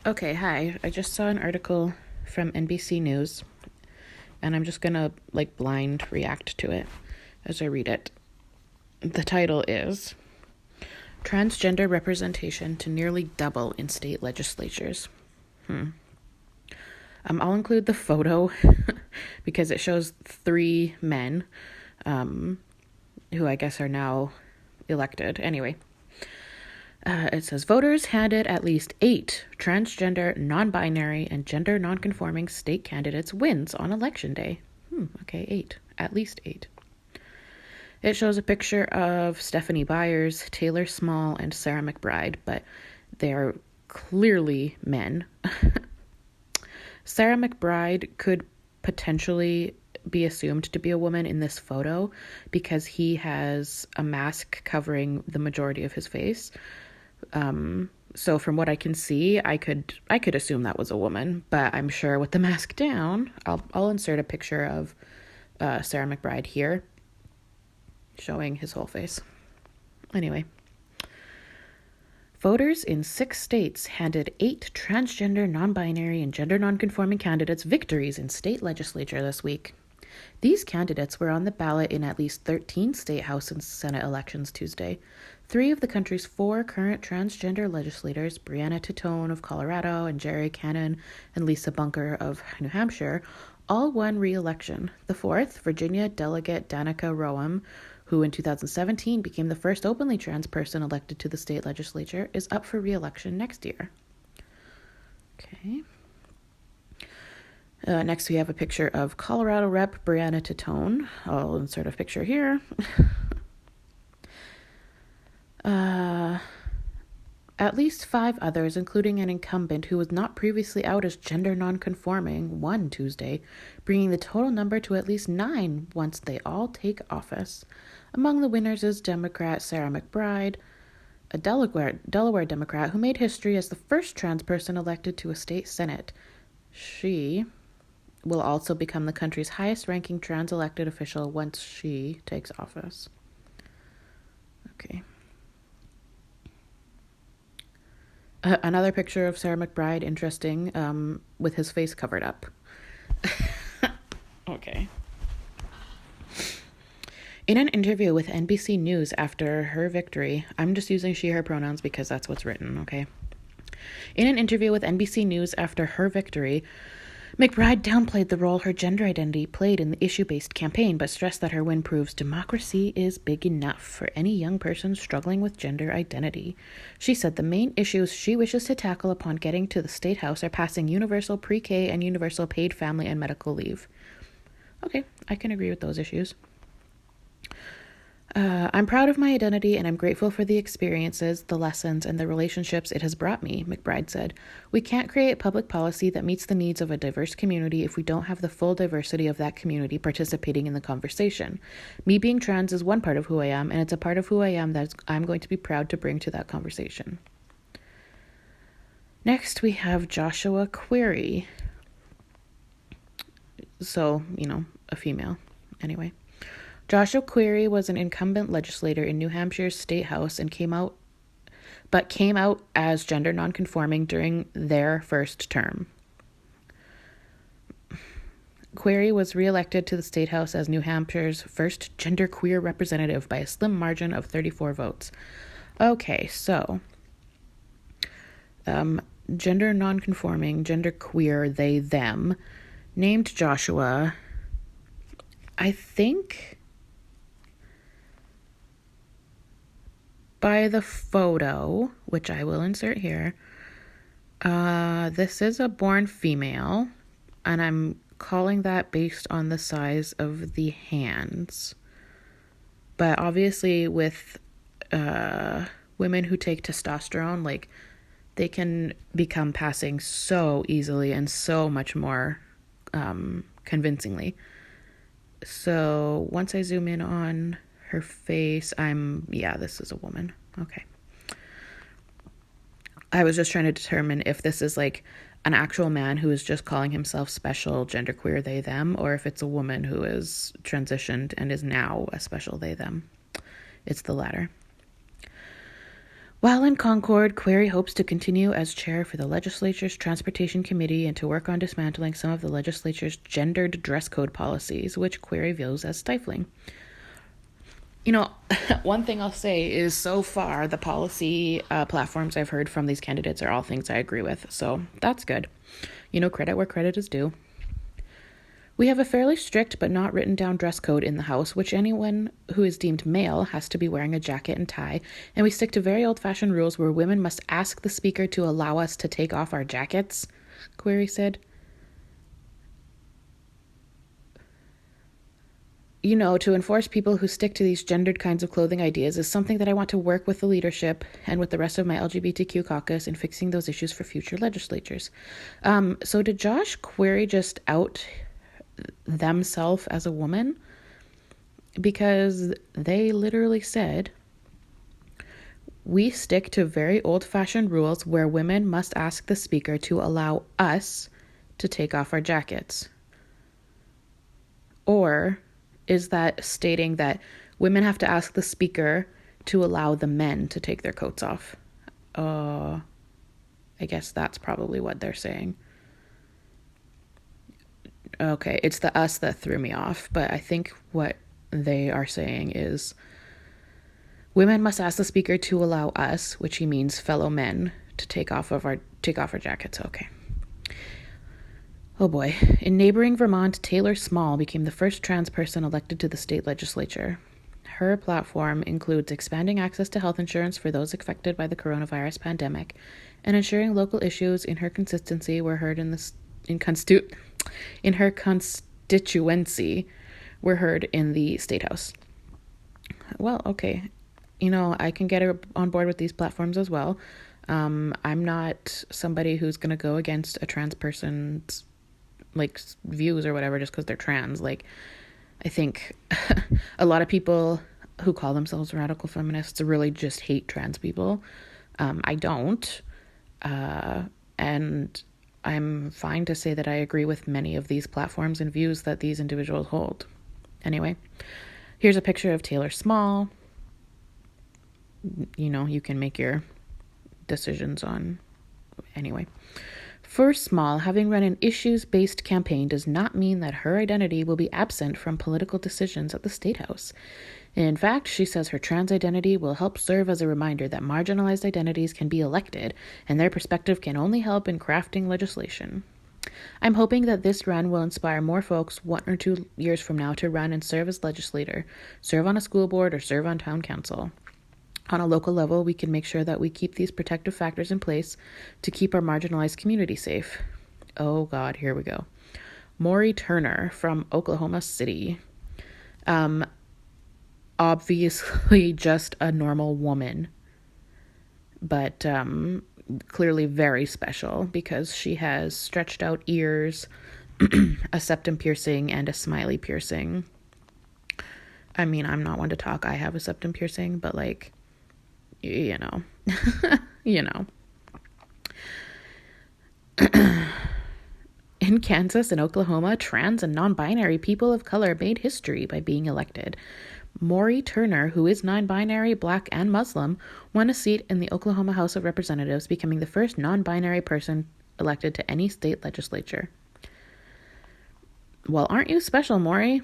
Okay, hi. I just saw an article from NBC News, and I'm just gonna blind react to it as I read it. The title is Transgender Representation to Nearly Double in State Legislatures. I'll include the photo because it shows 3 men who I guess are now elected. Anyway, it says voters handed at least 8 transgender, non-binary, and gender non-conforming state candidates wins on election day. Okay, 8. At least 8. It shows a picture of Stephanie Byers, Taylor Small, and Sarah Mcbride, but they're clearly men. Sarah Mcbride could potentially be assumed to be a woman in this photo because he has a mask covering the majority of his face. So from what I can see, I could assume that was a woman, but I'm sure with the mask down, I'll insert a picture of Sarah Mcbride here, showing his whole face. Anyway, voters in 6 states handed 8 transgender, non-binary, and gender non-conforming candidates victories in state legislature this week. These candidates were on the ballot in at least 13 state House and Senate elections Tuesday. 3 of the country's 4 current transgender legislators, Brianna Titone of Colorado and Jerry Cannon and Lisa Bunker of New Hampshire, all won re-election. The 4th, Virginia delegate Danica Roem, who in 2017 became the first openly trans person elected to the state legislature, is up for re-election next year. Okay. Next, we have a picture of Colorado Rep. Brianna Titone. I'll insert a picture here. At least 5 others, including an incumbent who was not previously out as gender non-conforming, won Tuesday, bringing the total number to at least 9 once they all take office. Among the winners is Democrat Sarah Mcbride, a Delaware Democrat who made history as the first trans person elected to a state senate. She will also become the country's highest-ranking trans elected official once she takes office. Okay. Another picture of Sarah Mcbride, interesting, with his face covered up. Okay. In an interview with NBC News after her victory, I'm just using she, her pronouns because that's what's written, okay? In an interview with NBC News after her victory, Mcbride downplayed the role her gender identity played in the issue-based campaign, but stressed that her win proves democracy is big enough for any young person struggling with gender identity. She said the main issues she wishes to tackle upon getting to the State House are passing universal pre-K and universal paid family and medical leave. Okay, I can agree with those issues. I'm proud of my identity and I'm grateful for the experiences, the lessons, and the relationships it has brought me, Mcbride said. We can't create public policy that meets the needs of a diverse community if we don't have the full diversity of that community participating in the conversation. Me being trans is one part of who I am, and it's a part of who I am that I'm going to be proud to bring to that conversation. Next, we have Joshua Query. So, a female. Anyway. Joshua Query was an incumbent legislator in New Hampshire's State House and came out as gender nonconforming during their first term. Query was re-elected to the State House as New Hampshire's first genderqueer representative by a slim margin of 34 votes. Okay, so gender nonconforming, genderqueer, they, them, named Joshua, I think, by the photo, which I will insert here, this is a born female, and I'm calling that based on the size of the hands. But obviously with women who take testosterone, they can become passing so easily and so much more convincingly. So once I zoom in on her face, this is a woman. Okay. I was just trying to determine if this is an actual man who is just calling himself special genderqueer they, them, or if it's a woman who is transitioned and is now a special they, them. It's the latter. While in Concord, Query hopes to continue as chair for the legislature's Transportation Committee and to work on dismantling some of the legislature's gendered dress code policies, which Query views as stifling. One thing I'll say is so far the policy platforms I've heard from these candidates are all things I agree with, so that's good. Credit where credit is due. We have a fairly strict but not written down dress code in the House, which anyone who is deemed male has to be wearing a jacket and tie, and we stick to very old-fashioned rules where women must ask the Speaker to allow us to take off our jackets, Query said. To enforce people who stick to these gendered kinds of clothing ideas is something that I want to work with the leadership and with the rest of my LGBTQ caucus in fixing those issues for future legislatures. So did Josh Query just out themselves as a woman? Because they literally said, we stick to very old-fashioned rules where women must ask the Speaker to allow us to take off our jackets. Or is that stating that women have to ask the Speaker to allow the men to take their coats off? I guess that's probably what they're saying. Okay, it's the us that threw me off, but I think what they are saying is women must ask the Speaker to allow us, which he means fellow men, to take off our jackets. Okay. Oh boy. In neighboring Vermont, Taylor Small became the first trans person elected to the state legislature. Her platform includes expanding access to health insurance for those affected by the coronavirus pandemic and ensuring local issues in her constituency were heard in her constituency were heard in the State House. Well, okay. I can get on board with these platforms as well. I'm not somebody who's going to go against a trans person's views or whatever just because they're trans. I think a lot of people who call themselves radical feminists really just hate trans people. I don't. And I'm fine to say that I agree with many of these platforms and views that these individuals hold. Anyway, here's a picture of Taylor Small. You can make your decisions on. Anyway, for Small, having run an issues-based campaign does not mean that her identity will be absent from political decisions at the State House. In fact, she says her trans identity will help serve as a reminder that marginalized identities can be elected, and their perspective can only help in crafting legislation. I'm hoping that this run will inspire more folks 1 or 2 years from now to run and serve as legislator, serve on a school board, or serve on town council. On a local level, we can make sure that we keep these protective factors in place to keep our marginalized community safe. Oh God, here we go. Maury Turner from Oklahoma City. Obviously just a normal woman, but clearly very special because she has stretched out ears, a septum piercing, and a smiley piercing. I mean, I'm not one to talk. I have a septum piercing, but you know. In Kansas and Oklahoma, trans and non-binary people of color made history by being elected. Maury Turner, who is non-binary, Black, and Muslim, won a seat in the Oklahoma House of Representatives, becoming the first non-binary person elected to any state legislature. Well, aren't you special, Maury?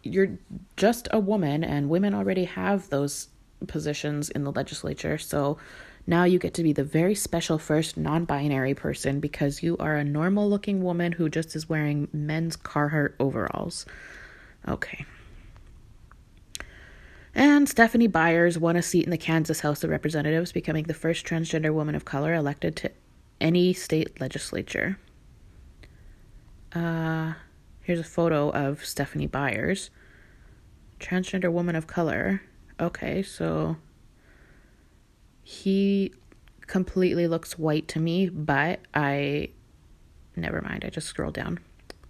You're just a woman, and women already have those positions in the legislature, so now you get to be the very special first non-binary person because you are a normal-looking woman who just is wearing men's Carhartt overalls. Okay. And Stephanie Byers won a seat in the Kansas House of Representatives, becoming the first transgender woman of color elected to any state legislature. Here's a photo of Stephanie Byers. Transgender woman of color. Okay, so he completely looks white to me, but never mind, I just scrolled down.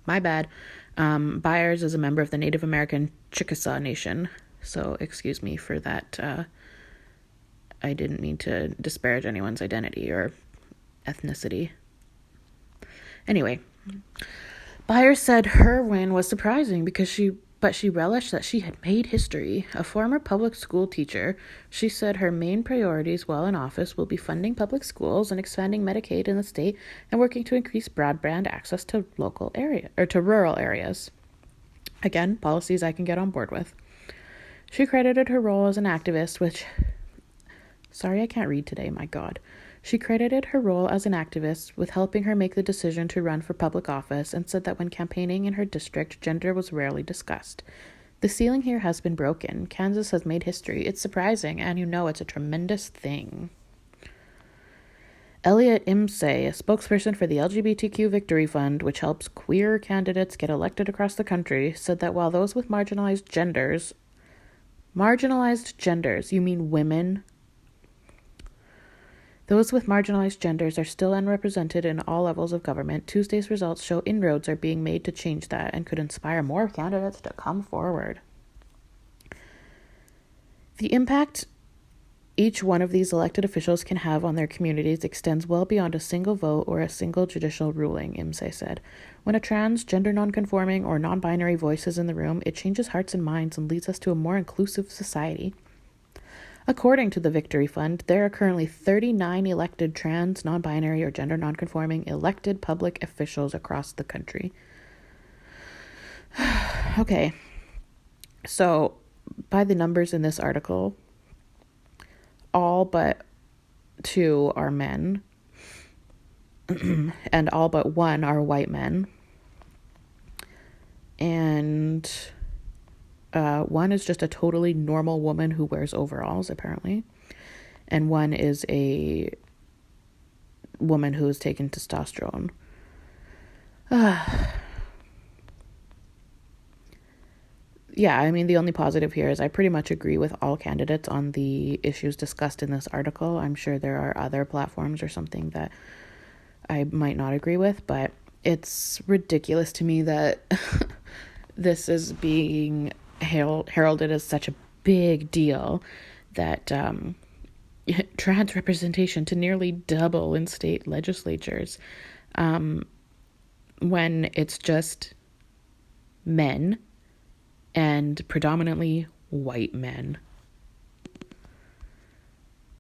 My bad. Byers is a member of the Native American Chickasaw Nation, so excuse me for that. I didn't mean to disparage anyone's identity or ethnicity. Anyway, Byers said her win was surprising because she but she relished that she had made history. A former public school teacher, she said her main priorities while in office will be funding public schools and expanding Medicaid in the state and working to increase broadband access to rural areas. Again, policies I can get on board with. She credited her role as an activist, Sorry, I can't read today, my God. She credited her role as an activist with helping her make the decision to run for public office and said that when campaigning in her district, gender was rarely discussed. The ceiling here has been broken. Kansas has made history. It's surprising, and it's a tremendous thing. Elliot Imsay, a spokesperson for the LGBTQ Victory Fund, which helps queer candidates get elected across the country, said that while those with marginalized genders, you mean women? Those with marginalized genders are still unrepresented in all levels of government. Tuesday's results show inroads are being made to change that and could inspire more candidates to come forward. The impact each one of these elected officials can have on their communities extends well beyond a single vote or a single judicial ruling, Imsay said. When a trans, gender nonconforming, or non-binary voice is in the room, it changes hearts and minds and leads us to a more inclusive society. According to the Victory Fund, there are currently 39 elected trans, non-binary, or gender nonconforming elected public officials across the country. Okay, so by the numbers in this article, all but 2 are men, and all but 1 are white men, and 1 is just a totally normal woman who wears overalls, apparently. And 1 is a woman who has taken testosterone. Yeah, I mean, the only positive here is I pretty much agree with all candidates on the issues discussed in this article. I'm sure there are other platforms or something that I might not agree with, but it's ridiculous to me that this is being heralded as such a big deal, that trans representation to nearly double in state legislatures, when it's just men and predominantly white men.